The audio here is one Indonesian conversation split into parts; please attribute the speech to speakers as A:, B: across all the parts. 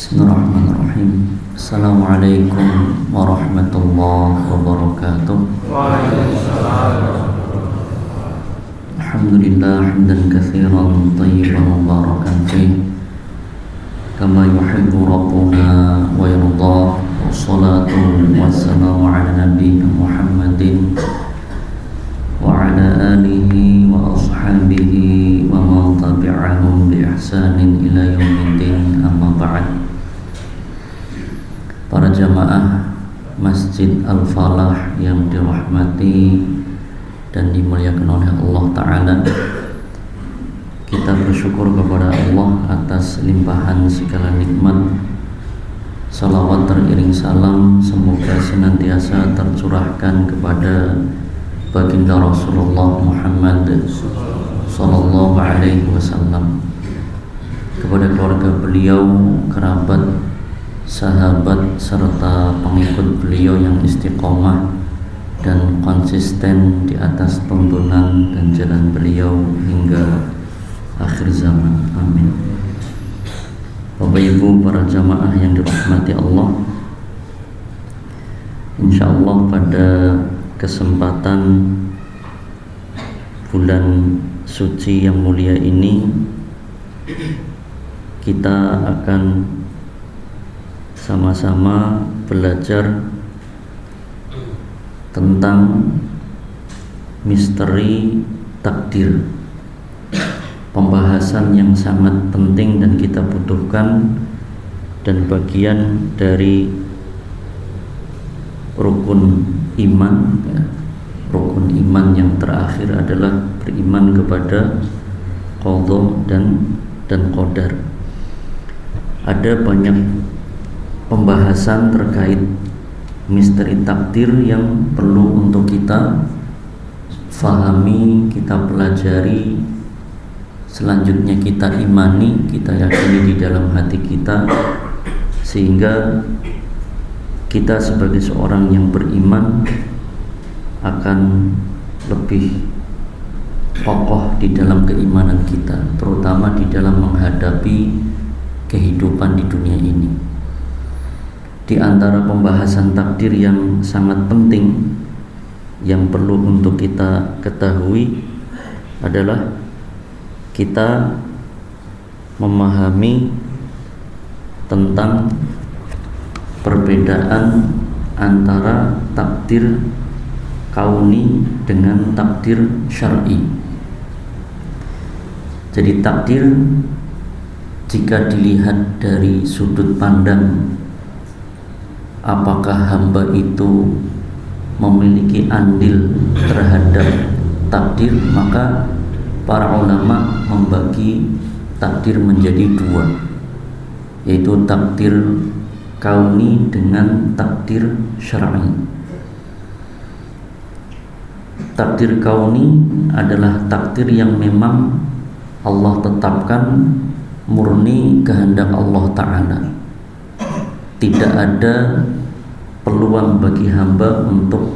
A: Bismillahirrahmanirrahim. Assalamualaikum warahmatullahi wabarakatuh.
B: Waalaikumsalam.
A: Alhamdulillah hamdan katsiran thayyiban mubarakan fih kama yuhibbu rabbuna wa yardah. Wassalatu wassalamu ala nabiyyina Muhammadin wa ala alihi wa ashabihi wa man tabi'ahum bi ihsanin ila yaumiddin, amma ba'd. Para jamaah Masjid Al-Falah yang dirahmati dan dimuliakan oleh Allah Ta'ala, kita bersyukur kepada Allah atas limpahan segala nikmat. Salawat teriring salam semoga senantiasa tercurahkan kepada baginda Rasulullah Muhammad Sallallahu Alaihi Wasallam, kepada keluarga beliau, kerabat, sahabat, serta pengikut beliau yang istiqomah dan konsisten di atas tuntunan dan jalan beliau hingga akhir zaman. Amin. Bapak Ibu para jamaah yang dirahmati Allah, insyaallah pada kesempatan bulan suci yang mulia ini kita akan sama-sama belajar tentang misteri takdir, pembahasan yang sangat penting dan kita butuhkan, dan bagian dari rukun iman. Rukun iman yang terakhir adalah beriman kepada qadha dan qadar. Ada banyak pembahasan terkait misteri takdir yang perlu untuk kita fahami, kita pelajari, selanjutnya kita imani, kita yakini di dalam hati kita, sehingga kita sebagai seorang yang beriman akan lebih kokoh di dalam keimanan kita, terutama di dalam menghadapi kehidupan di dunia ini. Di antara pembahasan takdir yang sangat penting yang perlu untuk kita ketahui adalah kita memahami tentang perbedaan antara takdir kauni dengan takdir syar'i. Jadi takdir jika dilihat dari sudut pandang apakah hamba itu memiliki andil terhadap takdir, maka para ulama membagi takdir menjadi dua, yaitu takdir kauni dengan takdir syar'i. Takdir kauni adalah takdir yang memang Allah tetapkan, murni kehendak Allah Ta'ala. Tidak ada peluang bagi hamba untuk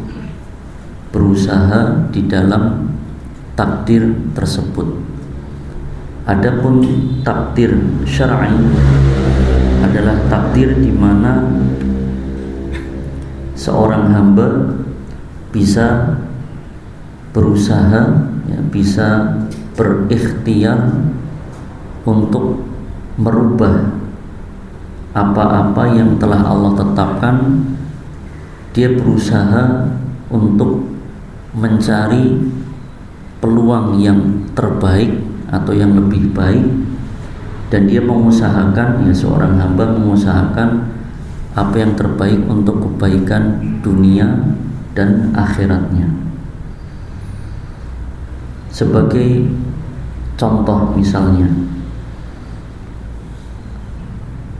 A: berusaha di dalam takdir tersebut. Adapun takdir syar'i adalah takdir di mana seorang hamba bisa berusaha, bisa berikhtiar untuk merubah apa-apa yang telah Allah tetapkan. Dia berusaha untuk mencari peluang yang terbaik atau yang lebih baik, dan dia mengusahakan, seorang hamba mengusahakan apa yang terbaik untuk kebaikan dunia dan akhiratnya. Sebagai contoh misalnya,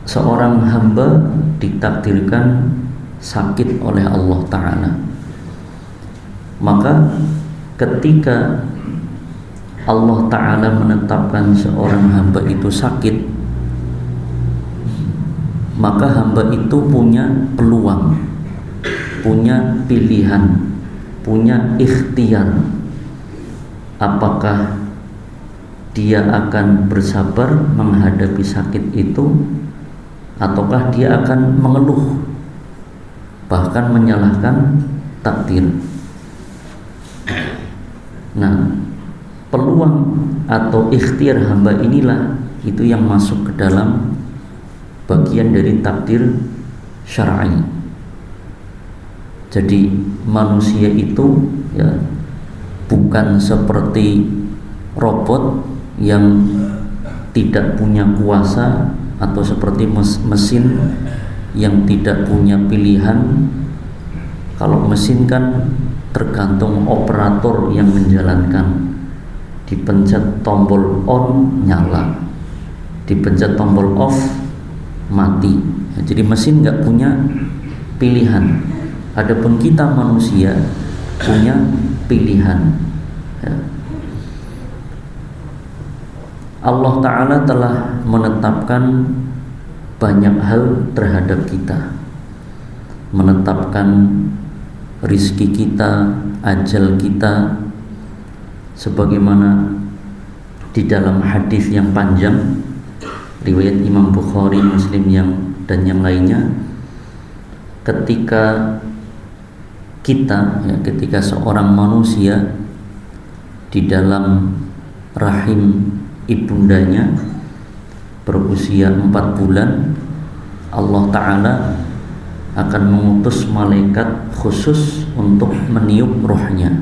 A: seorang hamba ditakdirkan sakit oleh Allah Ta'ala, maka ketika Allah Ta'ala menetapkan seorang hamba itu sakit, maka hamba itu punya peluang, punya pilihan, punya ikhtiar. Apakah dia akan bersabar menghadapi sakit itu ataukah dia akan mengeluh, bahkan menyalahkan takdir. Nah, peluang atau ikhtiar hamba inilah itu yang masuk ke dalam bagian dari takdir syar'i. Jadi manusia itu ya bukan seperti robot yang tidak punya kuasa, atau seperti mesin yang tidak punya pilihan. Kalau mesin kan tergantung operator yang menjalankan. Dipencet tombol on nyala, dipencet tombol off mati. Jadi mesin nggak punya pilihan. Adapun kita manusia punya pilihan. Allah Ta'ala telah menetapkan banyak hal terhadap kita, menetapkan rizki kita, ajal kita, sebagaimana di dalam hadis yang panjang riwayat Imam Bukhari, Muslim dan yang lainnya, ketika ketika seorang manusia di dalam rahim ibundanya berusia 4 bulan, Allah Ta'ala akan mengutus malaikat khusus untuk meniup rohnya.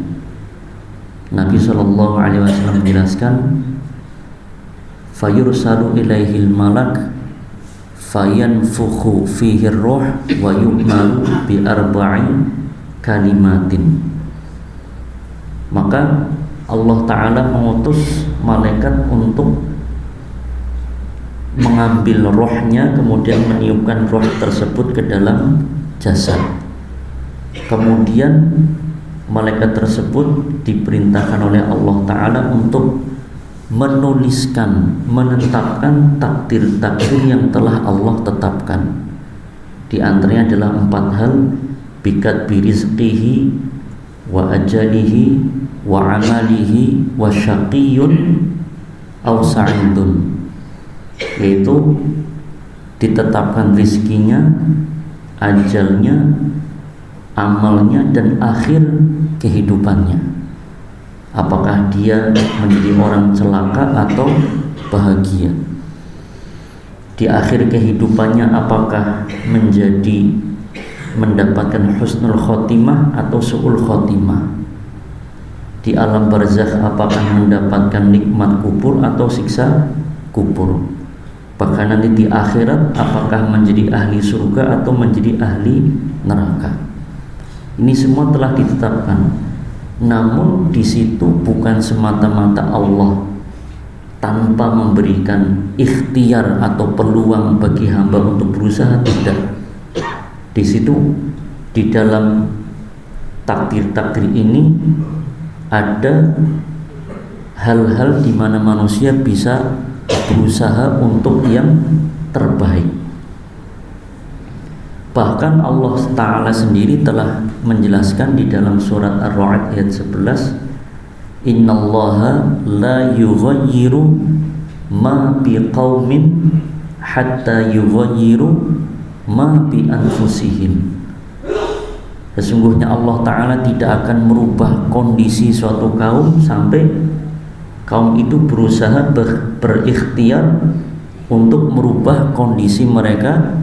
A: Nabi SAW menjelaskan, fayursalu ilaihil malak fayanfukhu fihi roh wa yu'malu bi arba'i kalimatin. Maka Allah Ta'ala mengutus malaikat untuk mengambil rohnya, kemudian meniupkan roh tersebut ke dalam jasad. Kemudian malaikat tersebut diperintahkan oleh Allah Ta'ala untuk menuliskan, menetapkan takdir-takdir yang telah Allah tetapkan. Di antaranya adalah 4 hal: bikat birizqihi wa ajalihi wa amalihi wa syaqiyun aw sa'idun, yaitu ditetapkan rizkinya, ajalnya, amalnya, dan akhir kehidupannya. Apakah dia menjadi orang celaka atau bahagia? Di akhir kehidupannya apakah mendapatkan husnul khotimah atau su'ul khotimah? Di alam barzakh apakah mendapatkan nikmat kubur atau siksa kubur? Bahkan nanti di akhirat apakah menjadi ahli surga atau menjadi ahli neraka? Ini semua telah ditetapkan. Namun di situ bukan semata-mata Allah tanpa memberikan ikhtiar atau peluang bagi hamba untuk berusaha, tidak. Di situ, di dalam takdir-takdir ini ada hal-hal di mana manusia bisa berusaha untuk yang terbaik. Bahkan Allah Ta'ala sendiri telah menjelaskan di dalam surat Ar-Ra'd ayat 11, innallaha la yughayyiru ma biqaumin hatta yughayyiru ma bi anfusihim. Sesungguhnya Allah Ta'ala tidak akan merubah kondisi suatu kaum sampai kaum itu berusaha berikhtiar untuk merubah kondisi mereka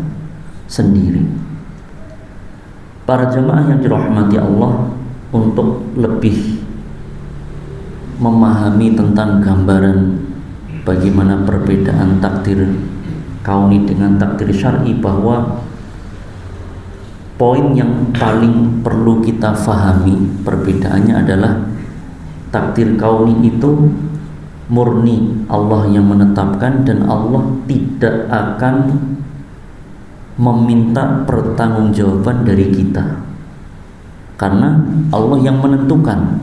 A: sendiri. Para jemaah yang dirahmati Allah, untuk lebih memahami tentang gambaran bagaimana perbedaan takdir kauni dengan takdir syar'i, bahwa poin yang paling perlu kita fahami perbedaannya adalah takdir kauni itu murni Allah yang menetapkan, dan Allah tidak akan meminta pertanggungjawaban dari kita karena Allah yang menentukan.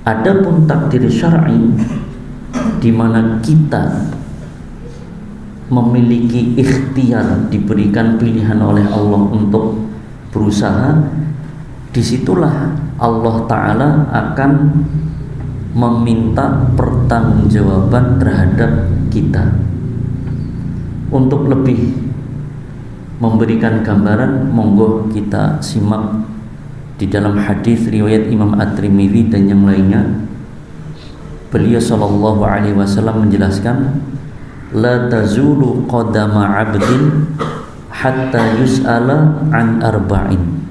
A: Adapun takdir syar'i di mana kita memiliki ikhtiar, diberikan pilihan oleh Allah untuk berusaha, disitulah Allah Ta'ala akan meminta pertanggungjawaban terhadap kita. Untuk lebih memberikan gambaran, monggo kita simak di dalam hadis riwayat Imam At-Tirmidzi dan yang lainnya. Beliau sallallahu alaihi wasallam menjelaskan, la tazulu qadama 'abdin hatta yus'ala an arba'in.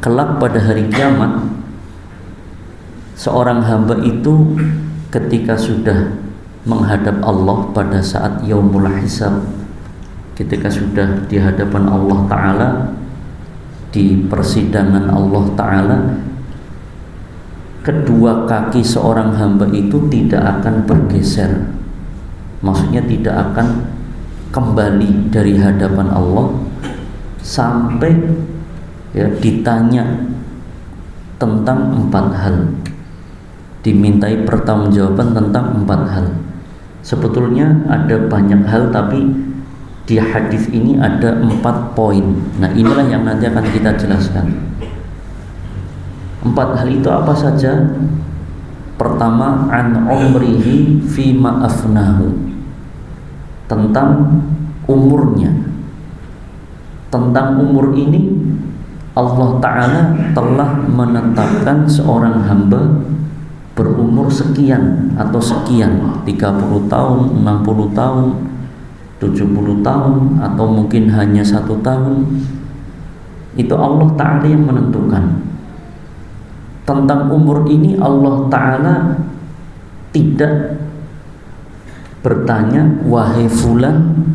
A: Kelak pada hari kiamat, seorang hamba itu ketika sudah menghadap Allah pada saat yaumul hisab, ketika sudah di hadapan Allah Ta'ala, di persidangan Allah Ta'ala, kedua kaki seorang hamba itu tidak akan bergeser, maksudnya tidak akan kembali dari hadapan Allah sampai ditanya tentang 4 hal, dimintai pertanggungjawaban tentang 4 hal. Sebetulnya ada banyak hal, tapi di hadis ini ada 4 poin. Nah, inilah yang nanti akan kita jelaskan. 4 hal itu apa saja? Pertama, an umrihi fima afnahu, tentang umurnya. Tentang umur ini Allah Ta'ala telah menetapkan seorang hamba berumur sekian atau sekian, 30 tahun, 60 tahun, 70 tahun, atau mungkin hanya 1 tahun. Itu Allah Ta'ala yang menentukan. Tentang umur ini Allah Ta'ala tidak bertanya, wahai fulan,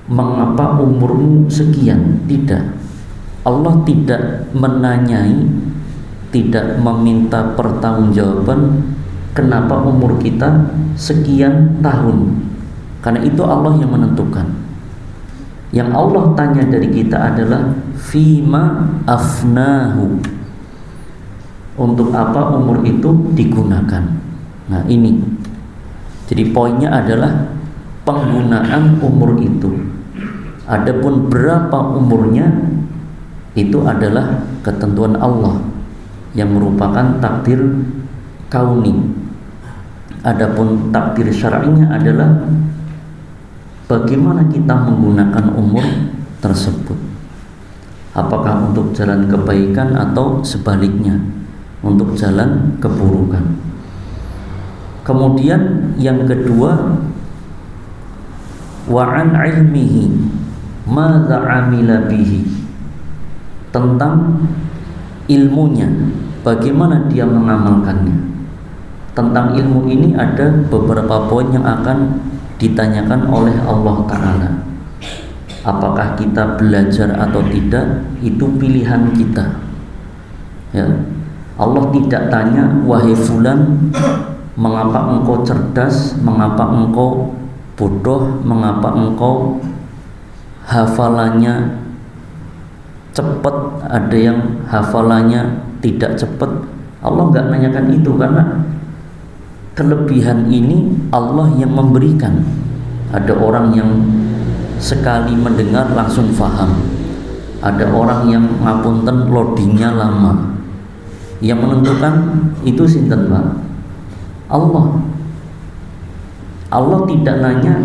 A: mengapa umurmu sekian? Tidak. Allah tidak menanyai, tidak meminta pertanggungjawaban kenapa umur kita sekian tahun, karena itu Allah yang menentukan. Yang Allah tanya dari kita adalah fima afnahu, untuk apa umur itu digunakan. Nah, ini jadi poinnya adalah penggunaan umur itu. Adapun berapa umurnya itu adalah ketentuan Allah yang merupakan takdir kauni. Adapun takdir syar'inya adalah bagaimana kita menggunakan umur tersebut. Apakah untuk jalan kebaikan atau sebaliknya, untuk jalan keburukan. Kemudian yang kedua, wa an ilmihi madza amila bihi, tentang ilmunya, bagaimana dia mengamalkannya. Tentang ilmu ini ada beberapa poin yang akan ditanyakan oleh Allah Ta'ala. Apakah kita belajar atau tidak, itu pilihan kita, ya. Allah tidak tanya, wahai fulan, mengapa engkau cerdas, mengapa engkau bodoh, mengapa engkau hafalannya cepat, ada yang hafalannya tidak cepat. Allah nggak nanyakan itu, karena kelebihan ini Allah yang memberikan. Ada orang yang sekali mendengar langsung faham, ada orang yang ngapunten loadingnya lama. Yang menentukan itu sinten, Pak? Allah. Allah tidak nanya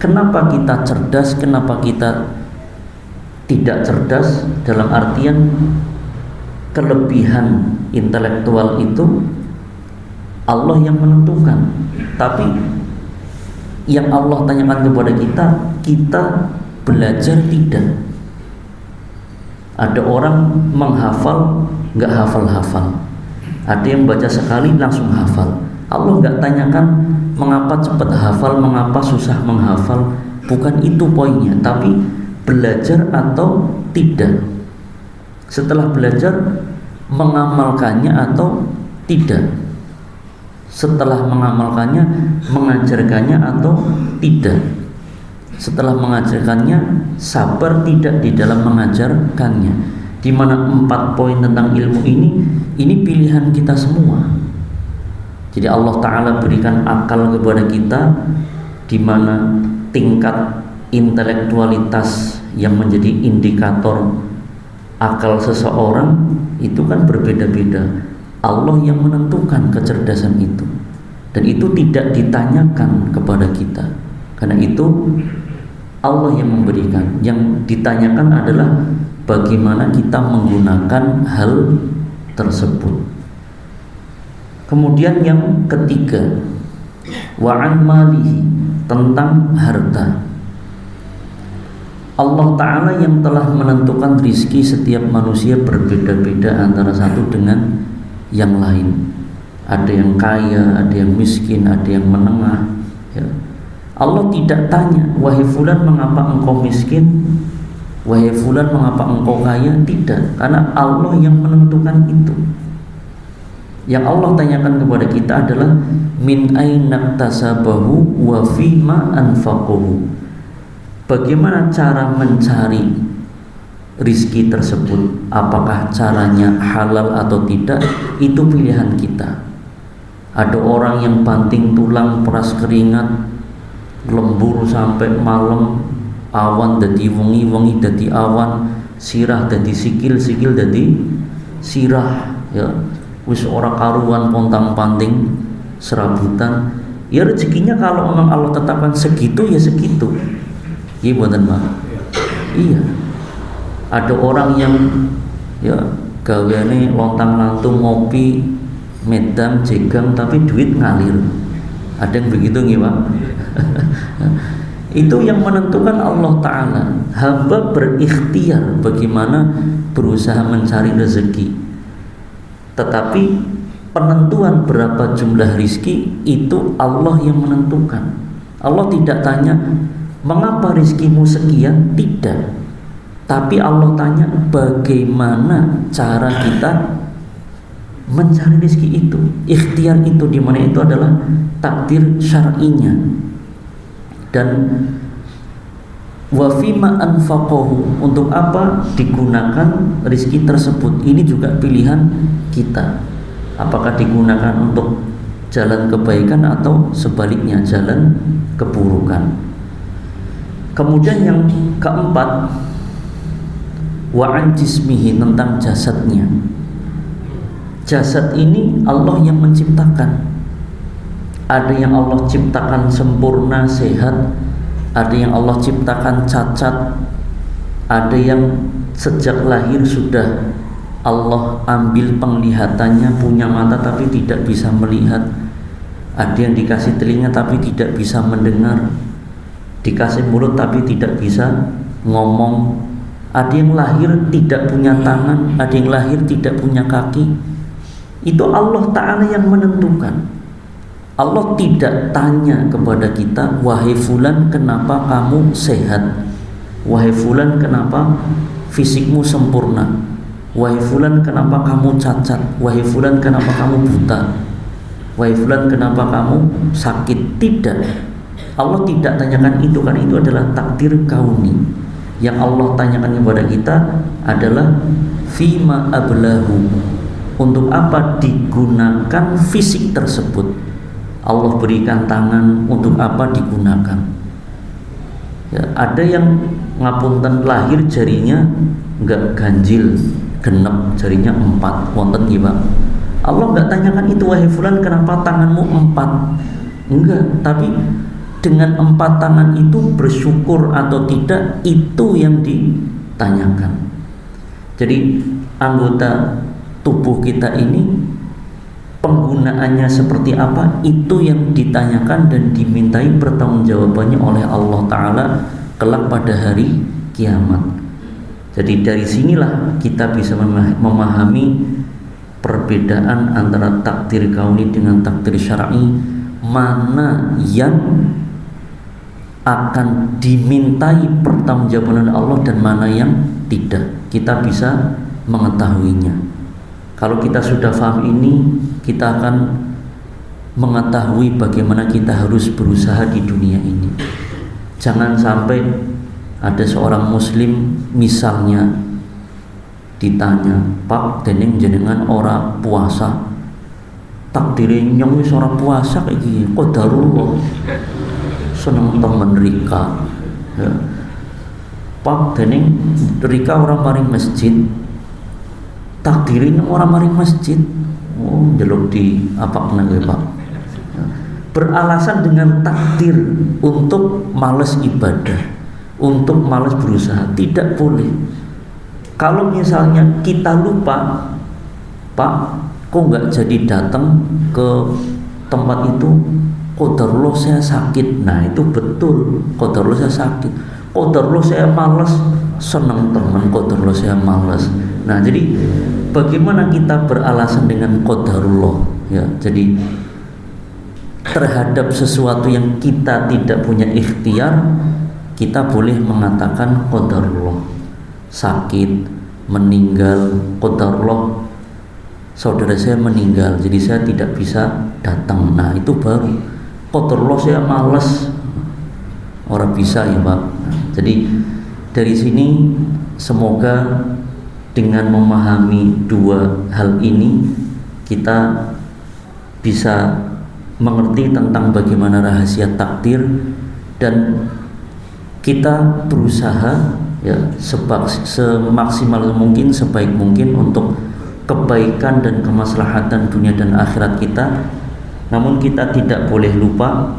A: kenapa kita cerdas, kenapa kita tidak cerdas, dalam artian kelebihan intelektual itu Allah yang menentukan. Tapi yang Allah tanyakan kepada kita, kita belajar tidak. Ada orang menghafal nggak hafal-hafal, ada yang baca sekali langsung hafal. Allah nggak tanyakan mengapa cepat hafal, mengapa susah menghafal, bukan itu poinnya, tapi belajar atau tidak. Setelah belajar, mengamalkannya atau tidak. Setelah mengamalkannya, mengajarkannya atau tidak. Setelah mengajarkannya, sabar tidak di dalam mengajarkannya. Di mana 4 poin tentang ilmu ini pilihan kita semua. Jadi Allah Ta'ala berikan akal kepada kita, di mana tingkat intelektualitas yang menjadi indikator akal seseorang itu kan berbeda-beda. Allah yang menentukan kecerdasan itu, dan itu tidak ditanyakan kepada kita. Karena itu Allah yang memberikan. Yang ditanyakan adalah bagaimana kita menggunakan hal tersebut. Kemudian yang ketiga, wa'an malihi, tentang harta. Allah Ta'ala yang telah menentukan rizki setiap manusia berbeda-beda antara satu dengan yang lain. Ada yang kaya, ada yang miskin, ada yang menengah, ya. Allah tidak tanya, wahai fulan mengapa engkau miskin, wahai fulan mengapa engkau kaya. Tidak, karena Allah yang menentukan itu. Yang Allah tanyakan kepada kita adalah min aina tasabahu wa fima anfaqahu. Bagaimana cara mencari rizki tersebut? Apakah caranya halal atau tidak? Itu pilihan kita. Ada orang yang banting tulang, peras keringat, lembur sampai malam, awan dadi wengi, wengi dadi awan, sirah dadi sikil, sikil dadi sirah, ya. Wis ora karuan pontang-panting serabutan. Ya rezekinya kalau memang Allah tetapkan segitu ya segitu. Iya mboten, Pak? Iya. Ada orang yang ya gaweane lontang-lantung, ngopi, medam, jegang, tapi duit ngalir. Ada yang begitu nggih, Pak? Itu yang menentukan Allah Ta'ala. Hamba berikhtiar bagaimana berusaha mencari rezeki, tetapi penentuan berapa jumlah rizki itu Allah yang menentukan. Allah tidak tanya mengapa rizkimu sekian, tidak. Tapi Allah tanya bagaimana cara kita mencari rizki itu. Ikhtiar itu di mana itu adalah takdir syar'inya. Dan wa fima anfaqahu, untuk apa digunakan rizki tersebut. Ini juga pilihan kita. Apakah digunakan untuk jalan kebaikan atau sebaliknya jalan keburukan. Kemudian yang keempat, wa'an jismihi, tentang jasadnya. Jasad ini Allah yang menciptakan. Ada yang Allah ciptakan sempurna, sehat. Ada yang Allah ciptakan cacat. Ada yang sejak lahir sudah Allah ambil penglihatannya, punya mata tapi tidak bisa melihat. Ada yang dikasih telinga tapi tidak bisa mendengar, dikasih mulut tapi tidak bisa ngomong. Ada yang lahir tidak punya tangan, ada yang lahir tidak punya kaki. Itu Allah Ta'ala yang menentukan. Allah tidak tanya kepada kita, wahai fulan kenapa kamu sehat, wahai fulan kenapa fisikmu sempurna, wahai fulan kenapa kamu cacat, wahai fulan kenapa kamu buta, wahai fulan kenapa kamu sakit. Tidak. Allah tidak tanyakan itu, karena itu adalah takdir kauni. Yang Allah tanyakan kepada kita adalah fima ablahu, untuk apa digunakan fisik tersebut. Allah berikan tangan, untuk apa digunakan. Ya, ada yang ngapunten lahir jarinya enggak ganjil, genep, jarinya 4, wonten nggih, Pak? Allah enggak tanyakan itu, wahai fulan kenapa tanganmu 4. Enggak, tapi dengan 4 tangan itu bersyukur atau tidak, itu yang ditanyakan. Jadi anggota tubuh kita ini penggunaannya seperti apa, itu yang ditanyakan dan dimintai pertanggungjawabannya oleh Allah Ta'ala kelak pada hari kiamat. Jadi dari sinilah kita bisa memahami perbedaan antara takdir kauni dengan takdir syar'i, mana yang akan dimintai pertanggungjawaban Allah dan mana yang tidak. Kita bisa mengetahuinya. Kalau kita sudah paham ini, kita akan mengetahui bagaimana kita harus berusaha di dunia ini. Jangan sampai ada seorang muslim misalnya ditanya, Pak, dening jenengan ora puasa, takdirin yang wis ora puasa kayak gini, qadarullah, seneng temen Rika, ya. Pak, dening Rika orang maring masjid, takdirin orang maring masjid, oh jeluk di apa kena Pak, beralasan dengan takdir untuk males ibadah. untuk malas berusaha. Tidak boleh. Kalau misalnya kita lupa, Pak, kok nggak jadi datang ke tempat itu? Qadarullah saya sakit. Nah itu betul, qadarullah saya sakit. Qadarullah saya malas, senang teman, qadarullah saya malas. Nah jadi bagaimana kita beralasan dengan qadarullah? Ya, jadi terhadap sesuatu yang kita tidak punya ikhtiar, kita boleh mengatakan qadarullah. Sakit, meninggal, qadarullah saudara saya meninggal, jadi saya tidak bisa datang. Nah itu baru qadarullah saya malas, orang bisa ya Pak. Jadi dari sini semoga dengan memahami dua hal ini kita bisa mengerti tentang bagaimana rahasia takdir, dan kita berusaha ya semaksimal mungkin, sebaik mungkin untuk kebaikan dan kemaslahatan dunia dan akhirat kita. Namun kita tidak boleh lupa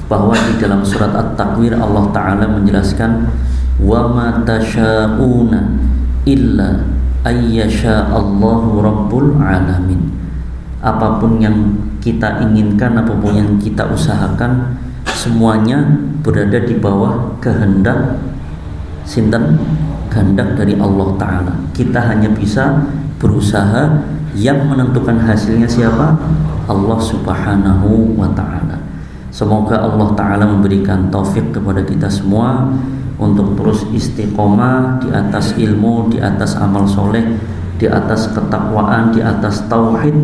A: bahwa di dalam surat At-Takwir Allah Ta'ala menjelaskan wa ma tasyauna illa ayyasha Allahu Rabbul Alamin. Apapun yang kita inginkan, apapun yang kita usahakan, semuanya berada di bawah kehendak sinten, kehendak dari Allah Ta'ala. Kita hanya bisa berusaha, yang menentukan hasilnya siapa? Allah Subhanahu wa Ta'ala. Semoga Allah Ta'ala memberikan taufik kepada kita semua untuk terus istiqomah di atas ilmu, di atas amal soleh, di atas ketakwaan, di atas tauhid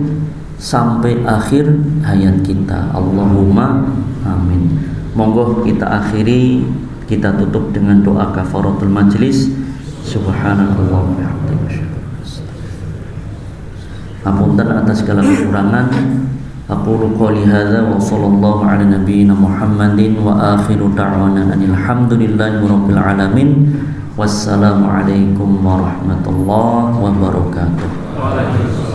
A: sampai akhir hayat kita. Allahumma amin. Monggo kita akhiri, kita tutup dengan doa kafaratul majlis. Subhanallahi wa bihamdihi. Apunten atas segala kekurangan. Aqulu qouli hadza wa sallallahu ala nabiyyina Muhammadin wa akhiru da'wana alhamdulillahi rabbil alamin. Wassalamu alaikum warahmatullahi wabarakatuh.